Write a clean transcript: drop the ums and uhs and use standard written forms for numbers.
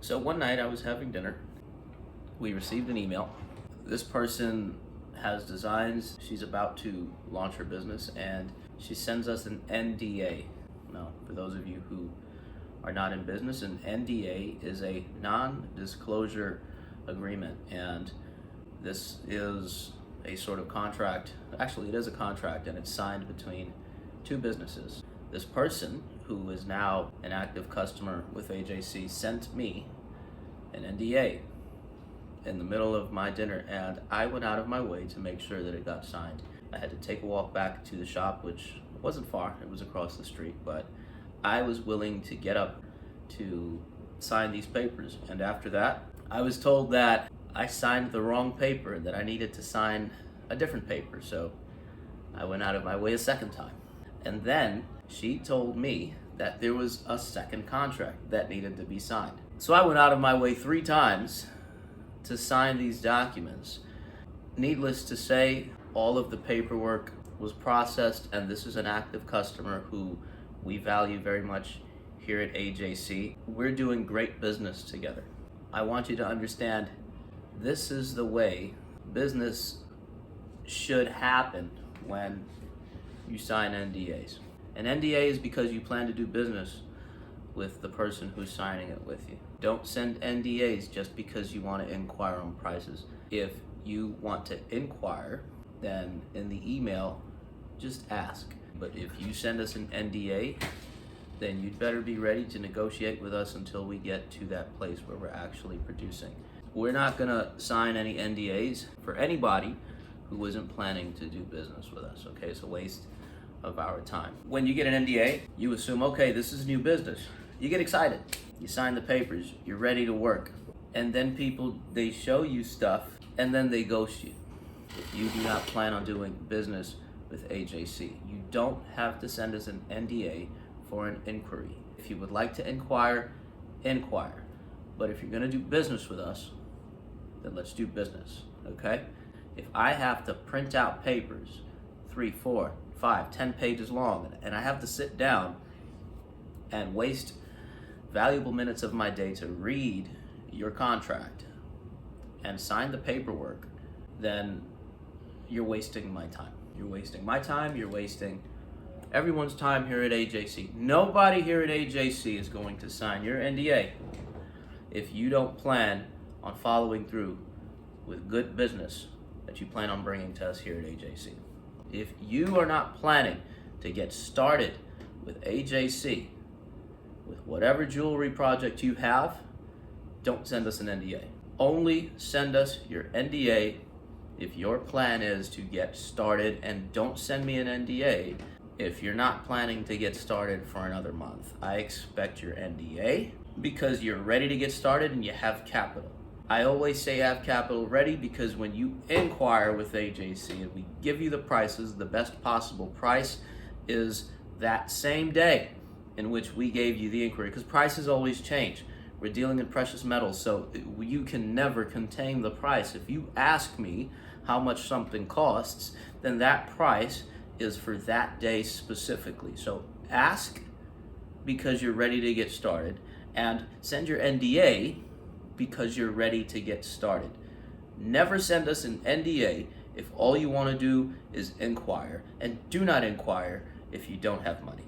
So one night I was having dinner. We received an email. This person has designs. She's about to launch her business and she sends us an NDA. Now, for those of you who are not in business, an NDA is a non-disclosure agreement, and this is a sort of contract. Actually, it is a contract, and it's signed between two businesses. This person, who is now an active customer with AJC, sent me an NDA in the middle of my dinner, and I went out of my way to make sure that it got signed. I had to take a walk back to the shop, which wasn't far, it was across the street, but I was willing to get up to sign these papers. And after that, I was told that I signed the wrong paper, that I needed to sign a different paper. So I went out of my way a second time. And then she told me that there was a second contract that needed to be signed. So I went out of my way 3 times to sign these documents. Needless to say, all of the paperwork was processed, and this is an active customer who we value very much here at AJC. We're doing great business together. I want you to understand, this is the way business should happen when you sign NDAs. An NDA is because you plan to do business with the person who's signing it with you. Don't send NDAs just because you want to inquire on prices. If you want to inquire, then in the email, just ask. But if you send us an NDA, then you'd better be ready to negotiate with us until we get to that place where we're actually producing. We're not gonna sign any NDAs for anybody who isn't planning to do business with us, okay? It's a waste of our time. When you get an NDA, you assume, okay, this is new business. You get excited, you sign the papers, you're ready to work. And then people, they show you stuff and then they ghost you. If you do not plan on doing business with AJC, you don't have to send us an NDA for an inquiry. If you would like to inquire, inquire. But if you're gonna do business with us, then let's do business, okay? If I have to print out papers, 3, 4, 5, 10 pages long, and I have to sit down and waste valuable minutes of my day to read your contract and sign the paperwork, then you're wasting my time. You're wasting my time, you're wasting everyone's time here at AJC. Nobody here at AJC is going to sign your NDA if you don't plan on following through with good business that you plan on bringing to us here at AJC. If you are not planning to get started with AJC, with whatever jewelry project you have, don't send us an NDA. Only send us your NDA if your plan is to get started, and don't send me an NDA if you're not planning to get started for another month. I expect your NDA because you're ready to get started and you have capital. I always say have capital ready because when you inquire with AJC and we give you the prices, the best possible price is that same day in which we gave you the inquiry, because prices always change. We're dealing in precious metals, so you can never contain the price. If you ask me how much something costs, then that price is for that day specifically. So ask because you're ready to get started, and send your NDA because you're ready to get started. Never send us an NDA if all you want to do is inquire, and do not inquire if you don't have money.